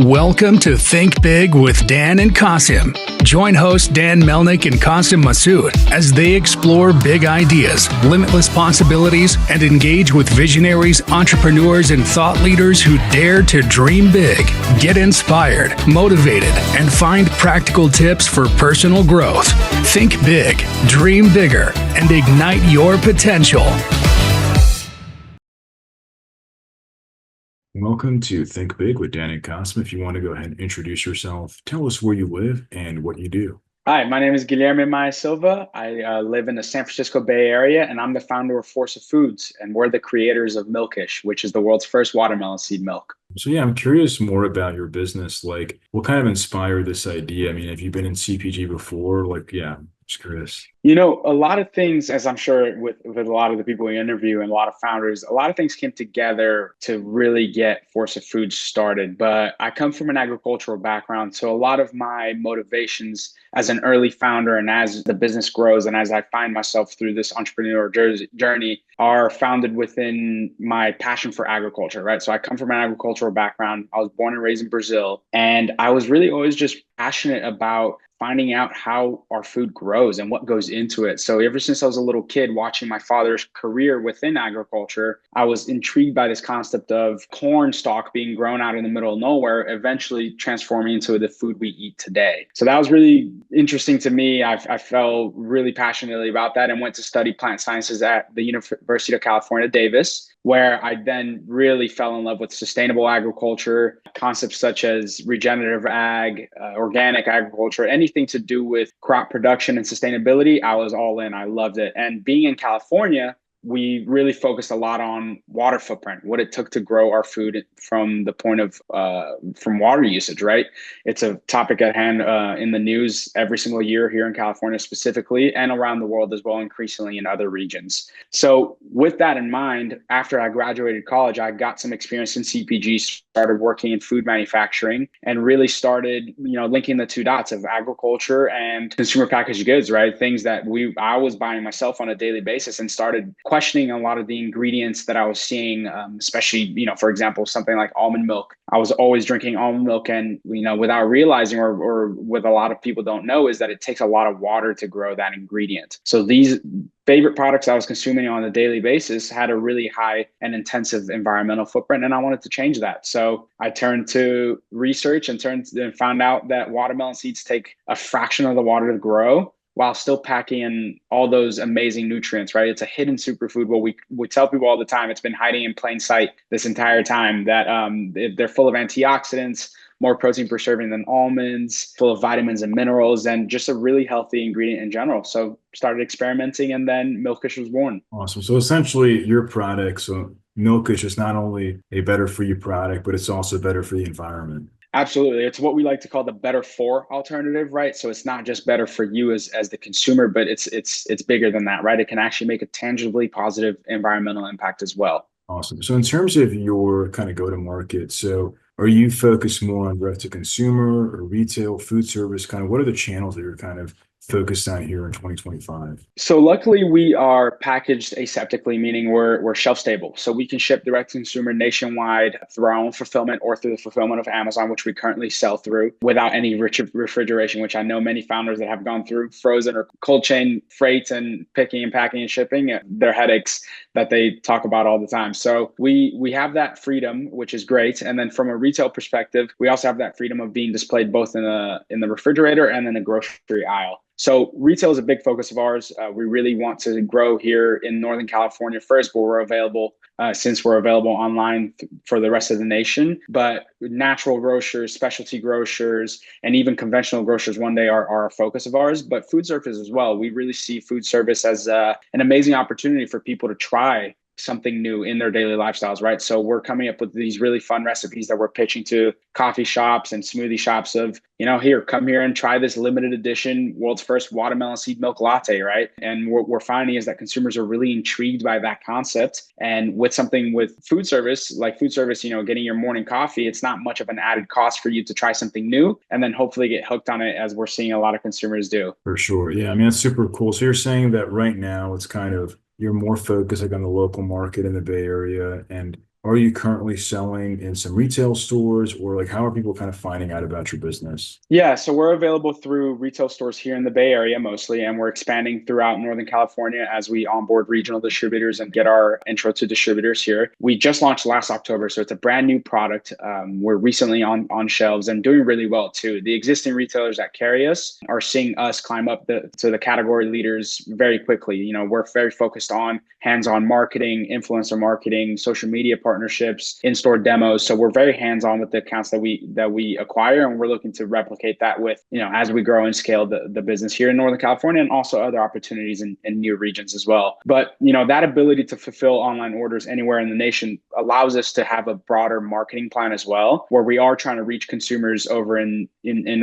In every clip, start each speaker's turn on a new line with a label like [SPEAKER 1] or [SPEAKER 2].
[SPEAKER 1] Welcome to Think Big with Dan and Qasim. Join hosts Dan Melnick and Qasim Masood as they explore big ideas, limitless possibilities, and engage with visionaries, entrepreneurs, and thought leaders who dare to dream big, get inspired, motivated, and find practical tips for personal growth. Think big, dream bigger, and ignite your potential.
[SPEAKER 2] Welcome to Think Big with Dan and Qasim. If you want to go ahead and introduce yourself, tell us where you live and what you do.
[SPEAKER 3] Hi, my name is Guilherme Maia Silva. I live in the San Francisco Bay Area, and I'm the founder of Force of Foods, and we're the creators of Milkish, which is the world's first watermelon seed milk.
[SPEAKER 2] So yeah, I'm curious more about your business. Like, what kind of inspired this idea? I mean, have you been in CPG before? I'm just curious.
[SPEAKER 3] You know, a lot of things, as I'm sure with a lot of the people we interview and a lot of founders, a lot of things came together to really get Force of Foods started. But I come from an agricultural background, so a lot of my motivations as an early founder and as the business grows and as I find myself through this entrepreneurial journey are founded within my passion for agriculture, right? So I come from an agricultural background. I was born and raised in Brazil, and I was really always just passionate about finding out how our food grows and what goes into it. So ever since I was a little kid watching my father's career within agriculture, I was intrigued by this concept of corn stalk being grown out in the middle of nowhere, eventually transforming into the food we eat today. So that was really interesting to me. I felt really passionately about that and went to study plant sciences at the University of California, Davis, where I then really fell in love with sustainable agriculture, concepts such as regenerative ag, organic agriculture, anything to do with crop production and sustainability. I was all in. I loved it. And being in California, we really focused a lot on water footprint, what it took to grow our food from the point of from water usage, right? It's a topic at hand in the news every single year here in California specifically, and around the world as well, increasingly in other regions. So with that in mind, after I graduated college, I got some experience in CPG, started working in food manufacturing, and really started, linking the two dots of agriculture and consumer packaged goods, right? Things that I was buying myself on a daily basis, and started questioning a lot of the ingredients that I was seeing, especially, for example, something like almond milk. I was always drinking almond milk, and, without realizing, or what a lot of people don't know, is that it takes a lot of water to grow that ingredient. So these favorite products I was consuming on a daily basis had a really high and intensive environmental footprint, and I wanted to change that. So I turned to research and found out that watermelon seeds take a fraction of the water to grow, while still packing in all those amazing nutrients, right? It's a hidden superfood. What we tell people all the time, it's been hiding in plain sight this entire time, that they're full of antioxidants, more protein per serving than almonds, full of vitamins and minerals, and just a really healthy ingredient in general. So started experimenting, and then Milkish was born.
[SPEAKER 2] Awesome. So essentially your product, so Milkish, is not only a better for you product, but it's also better for the environment.
[SPEAKER 3] Absolutely. It's what we like to call the better for alternative, right? So it's not just better for you as the consumer, but it's bigger than that, right? It can actually make a tangibly positive environmental impact as well.
[SPEAKER 2] Awesome. So in terms of your kind of go-to-market, so are you focused more on direct to consumer or retail, food service? Kind of what are the channels that you're kind of focused on here in 2025?
[SPEAKER 3] So luckily we are packaged aseptically, meaning we're shelf stable. So we can ship direct to consumer nationwide through our own fulfillment or through the fulfillment of Amazon, which we currently sell through, without any refrigeration, which I know many founders that have gone through frozen or cold chain freight and picking and packing and shipping, they're headaches that they talk about all the time. So we have that freedom, which is great. And then from a retail perspective, we also have that freedom of being displayed both in the refrigerator and in the grocery aisle. So retail is a big focus of ours. We really want to grow here in Northern California first, but we're available since we're available online for the rest of the nation. But natural grocers, specialty grocers, and even conventional grocers one day are a focus of ours. But food service as well. We really see food service as an amazing opportunity for people to try something new in their daily lifestyles, right? So we're coming up with these really fun recipes that we're pitching to coffee shops and smoothie shops of, here, come here and try this limited edition world's first watermelon seed milk latte, right? And what we're finding is that consumers are really intrigued by that concept. And with something with food service, getting your morning coffee, it's not much of an added cost for you to try something new and then hopefully get hooked on it, as we're seeing a lot of consumers do.
[SPEAKER 2] For sure. Yeah. I mean, that's super cool. So you're saying that right now it's kind of, you're more focused on the local market in the Bay Area, and are you currently selling in some retail stores, or like how are people kind of finding out about your business?
[SPEAKER 3] Yeah, so we're available through retail stores here in the Bay Area mostly, and we're expanding throughout Northern California as we onboard regional distributors and get our intro to distributors here. We just launched last October, so it's a brand new product. We're recently on shelves and doing really well too. The existing retailers that carry us are seeing us climb up to the category leaders very quickly. You know, we're very focused on hands-on marketing, influencer marketing, social media partnerships, in-store demos. So we're very hands-on with the accounts that we acquire, and we're looking to replicate that with, you know, as we grow and scale the business here in Northern California and also other opportunities in new regions as well. But, you know, that ability to fulfill online orders anywhere in the nation allows us to have a broader marketing plan as well, where we are trying to reach consumers over in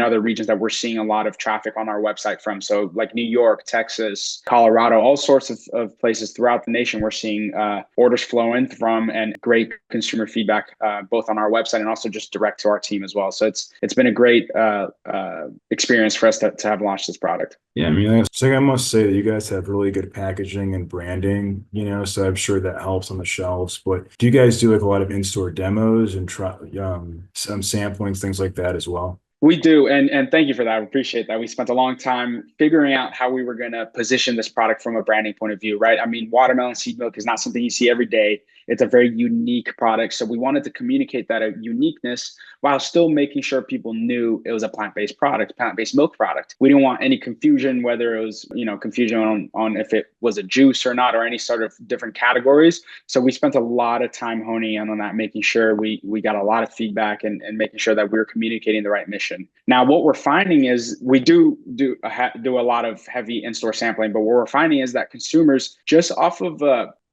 [SPEAKER 3] other regions that we're seeing a lot of traffic on our website from. So like New York, Texas, Colorado, all sorts of places throughout the nation, we're seeing orders flow in from, and great consumer feedback both on our website and also just direct to our team as well. So it's been a great experience for us to have launched this product.
[SPEAKER 2] Yeah, I mean, I must say that you guys have really good packaging and branding, you know, so I'm sure that helps on the shelves. But do you guys do like a lot of in-store demos and try some samplings, things like that as well?
[SPEAKER 3] We do, and thank you for that. I appreciate that. We spent a long time figuring out how we were going to position this product from a branding point of view, right? I mean, watermelon seed milk is not something you see every day. It's a very unique product. So we wanted to communicate that uniqueness while still making sure people knew it was a plant-based product, plant-based milk product. We didn't want any confusion, whether it was, you know, confusion on if it was a juice or not, or any sort of different categories. So we spent a lot of time honing in on that, making sure we got a lot of feedback and making sure that we were communicating the right mission. Now, what we're finding is we do a lot of heavy in-store sampling, but what we're finding is that consumers, just off of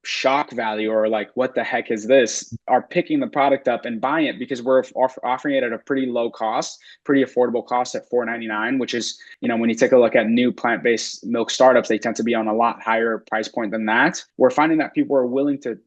[SPEAKER 3] shock value, or like, what the heck is this, are picking the product up and buying it because we're offering it at a pretty low cost, pretty affordable cost at $4.99, which is, you know, when you take a look at new plant-based milk startups, they tend to be on a lot higher price point than that. We're finding that people are willing to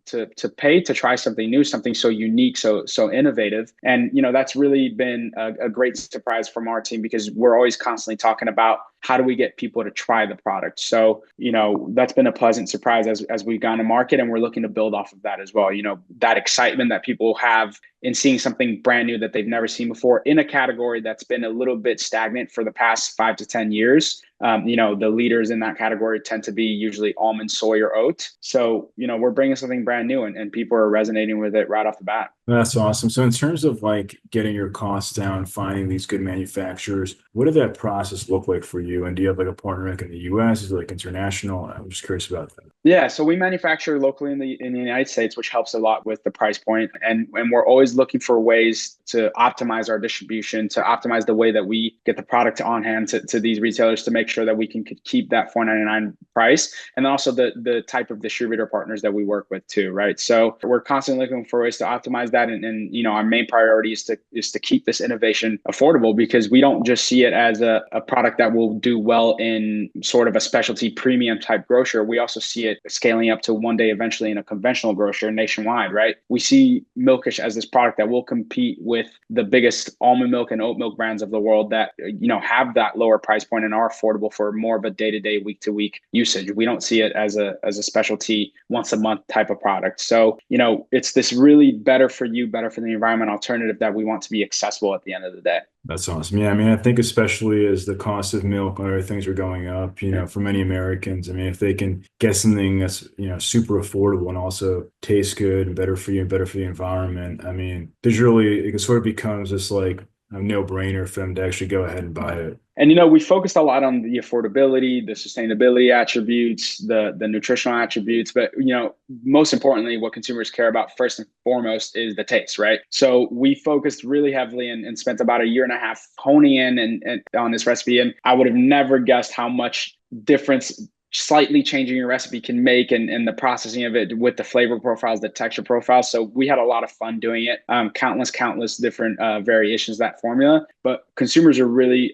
[SPEAKER 3] pay to try something new, something so unique, so innovative. And, you know, that's really been a great surprise from our team, because we're always constantly talking about how do we get people to try the product. So, you know, that's been a pleasant surprise as we've gone to market, and we're looking to build off of that as well. You know, that excitement that people have in seeing something brand new that they've never seen before in a category that's been a little bit stagnant for the past 5 to 10 years. You know, the leaders in that category tend to be usually almond, soy, or oat. So, you know, we're bringing something brand new, and people are resonating with it right off the bat.
[SPEAKER 2] That's awesome. So in terms of like getting your costs down, finding these good manufacturers, what did that process look like for you? And do you have like a partner like in the US? Is it like international? I'm just curious about that.
[SPEAKER 3] Yeah, so we manufacture locally in the United States, which helps a lot with the price point. And we're always looking for ways to optimize our distribution, to optimize the way that we get the product on hand to these retailers, to make sure that we can keep that $4.99 price, and also the type of distributor partners that we work with too, right? So we're constantly looking for ways to optimize that. And you know, our main priority is to keep this innovation affordable, because we don't just see it as a product that will do well in sort of a specialty premium type grocer. We also see it scaling up to one day eventually in a conventional grocer nationwide, right? We see Milkish as this product that will compete with the biggest almond milk and oat milk brands of the world that, you know, have that lower price point and are affordable for more of a day-to-day, week-to-week usage. We don't see it as a specialty once a month type of product. So, you know, it's this really better for you, better for the environment alternative that we want to be accessible at the end of the day.
[SPEAKER 2] That's awesome. Yeah, I mean, I think especially as the cost of milk and other things are going up, you know, for many Americans, I mean, if they can get something that's, you know, super affordable and also tastes good and better for you and better for the environment, I mean, it sort of becomes this like a no-brainer for them to actually go ahead and buy it.
[SPEAKER 3] And, you know, we focused a lot on the affordability, the sustainability attributes, the nutritional attributes, but, you know, most importantly, what consumers care about first and foremost is the taste, right? So we focused really heavily and spent about a year and a half honing in and on this recipe. And I would have never guessed how much difference slightly changing your recipe can make, and the processing of it with the flavor profiles, the texture profiles. So we had a lot of fun doing it. Countless different variations of that formula, but consumers are really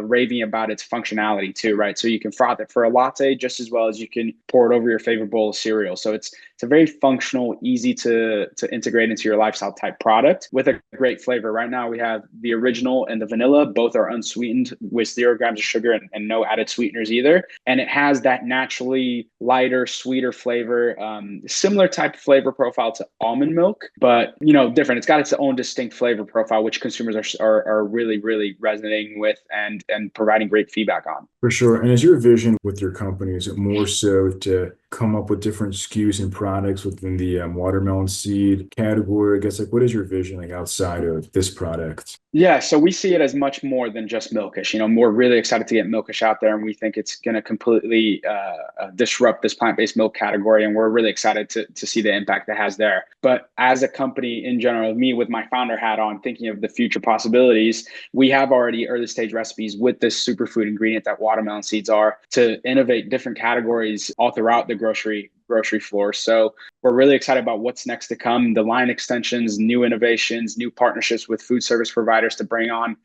[SPEAKER 3] raving about its functionality too, right? So you can froth it for a latte just as well as you can pour it over your favorite bowl of cereal. So it's a very functional, easy to integrate into your lifestyle type product with a great flavor. Right now we have the original and the vanilla. Both are unsweetened with 0 grams of sugar and no added sweeteners either. And it has that that naturally lighter, sweeter flavor, similar type of flavor profile to almond milk, but different. It's got its own distinct flavor profile, which consumers are really, really resonating with and providing great feedback on.
[SPEAKER 2] For sure. And is your vision with your company, is it more so to come up with different SKUs and products within the watermelon seed category? I guess, like, what is your vision like outside of this product?
[SPEAKER 3] Yeah, so we see it as much more than just Milkish. We're really excited to get Milkish out there, and we think it's going to completely disrupt this plant-based milk category, and we're really excited to see the impact it has there. But as a company in general, me with my founder hat on, thinking of the future possibilities, we have already early stage recipes with this superfood ingredient that watermelon seeds are to innovate different categories all throughout the grocery floor. So we're really excited about what's next to come, the line extensions, new innovations, new partnerships with food service providers to bring on,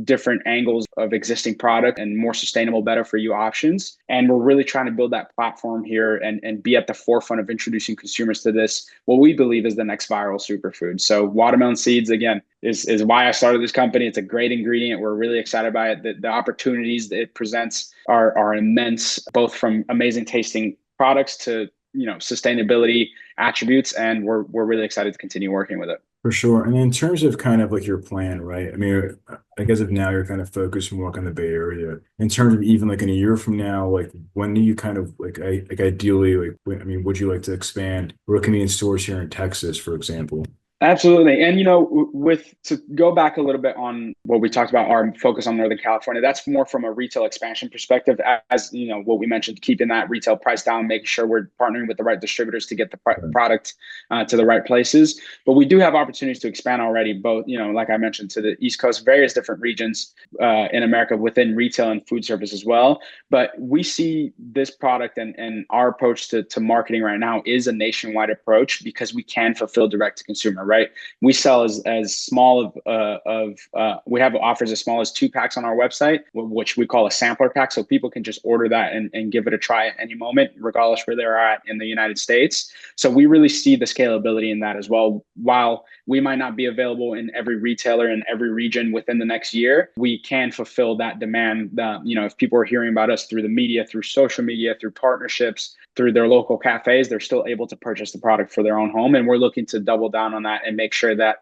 [SPEAKER 3] different angles of existing product and more sustainable, better for you options. And we're really trying to build that platform here and be at the forefront of introducing consumers to this, what we believe is the next viral superfood. So watermelon seeds, again, is why I started this company. It's a great ingredient. We're really excited by it. The opportunities that it presents are immense, both from amazing tasting products to sustainability attributes, and we're really excited to continue working with it.
[SPEAKER 2] For sure. And in terms of kind of like your plan, right? I mean, I guess if now you're kind of focused more on the Bay Area, in terms of even like in a year from now, like when do you kind of like ideally, like, I mean, would you like to expand or convenience stores here in Texas, for example?
[SPEAKER 3] Absolutely. And, to go back a little bit on what we talked about, our focus on Northern California, that's more from a retail expansion perspective, as what we mentioned, keeping that retail price down, making sure we're partnering with the right distributors to get the product to the right places. But we do have opportunities to expand already, both, like I mentioned, to the East Coast, various different regions in America within retail and food service as well. But we see this product and our approach to marketing right now is a nationwide approach because we can fulfill direct to consumer. Right, we sell as small we have offers as small as 2 packs on our website, which we call a sampler pack, so people can just order that and give it a try at any moment, regardless where they're at in the United States. So we really see the scalability in that as well. While we might not be available in every retailer in every region within the next year, we can fulfill that demand. If people are hearing about us through the media, through social media, through partnerships, through their local cafes, they're still able to purchase the product for their own home. And we're looking to double down on that and make sure that,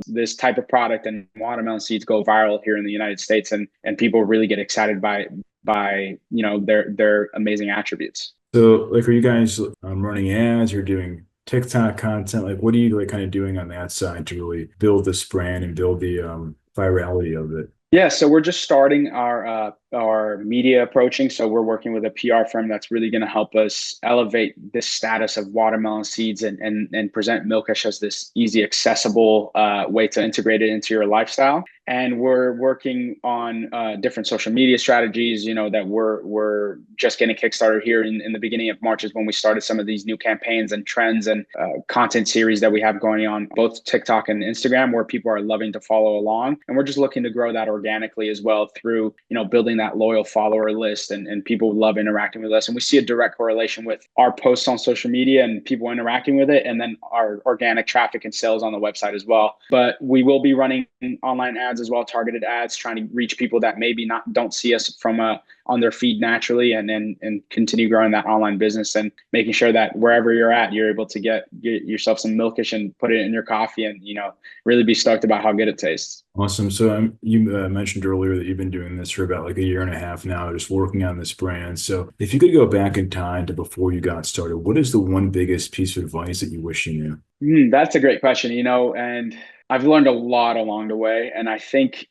[SPEAKER 3] this type of product and watermelon seeds go viral here in the United States and people really get excited by their amazing attributes.
[SPEAKER 2] So like, are you guys running ads or doing TikTok content? Like, what are you like kind of doing on that side to really build this brand and build the virality of it?
[SPEAKER 3] Yeah, so we're just starting our media approaching. So we're working with a PR firm that's really going to help us elevate this status of watermelon seeds and present Milkish as this easy, accessible way to integrate it into your lifestyle. And we're working on different social media strategies, that we're just getting kickstarted here in the beginning of March is when we started some of these new campaigns and trends and content series that we have going on both TikTok and Instagram, where people are loving to follow along. And we're just looking to grow that organically as well through, building that loyal follower list and people love interacting with us. And we see a direct correlation with our posts on social media and people interacting with it, and then our organic traffic and sales on the website as well. But we will be running online ads as well, targeted ads, trying to reach people that maybe don't see us from on their feed naturally, and continue growing that online business and making sure that wherever you're at, you're able to get yourself some Milkish and put it in your coffee and, really be stoked about how good it tastes.
[SPEAKER 2] Awesome. So you mentioned earlier that you've been doing this for about like a year and a half now, just working on this brand. So if you could go back in time to before you got started, what is the one biggest piece of advice that you wish you
[SPEAKER 3] knew? That's a great question, and I've learned a lot along the way. And I think,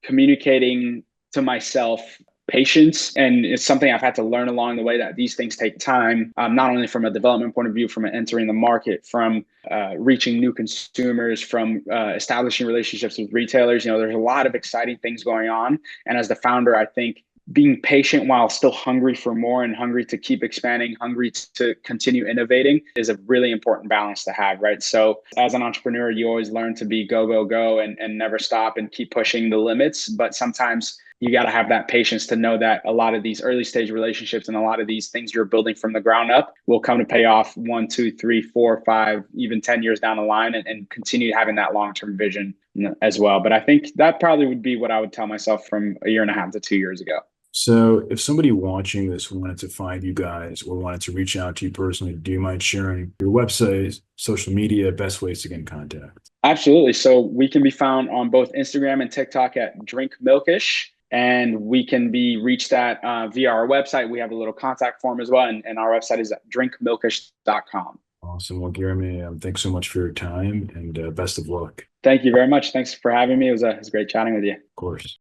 [SPEAKER 3] communicating to myself patience, and it's something I've had to learn along the way, that these things take time, not only from a development point of view, from entering the market, from reaching new consumers, from establishing relationships with retailers. There's a lot of exciting things going on. And as the founder, I think being patient while still hungry for more and hungry to keep expanding, hungry to continue innovating is a really important balance to have, right? So as an entrepreneur, you always learn to be go, go, go and never stop and keep pushing the limits. But sometimes you got to have that patience to know that a lot of these early stage relationships and a lot of these things you're building from the ground up will come to pay off 1, 2, 3, 4, 5, even 10 years down the line, and continue having that long-term vision as well. But I think that probably would be what I would tell myself from a year and a half to 2 years ago.
[SPEAKER 2] So if somebody watching this wanted to find you guys or wanted to reach out to you personally, do you mind sharing your website, social media, best ways to get in contact?
[SPEAKER 3] Absolutely. So we can be found on both Instagram and TikTok at Drink Milkish, and we can be reached at via our website. We have a little contact form as well, and our website is at drinkmilkish.com.
[SPEAKER 2] Awesome. Well, Guilherme, thanks so much for your time and best of luck.
[SPEAKER 3] Thank you very much. Thanks for having me. It was great chatting with you.
[SPEAKER 2] Of course.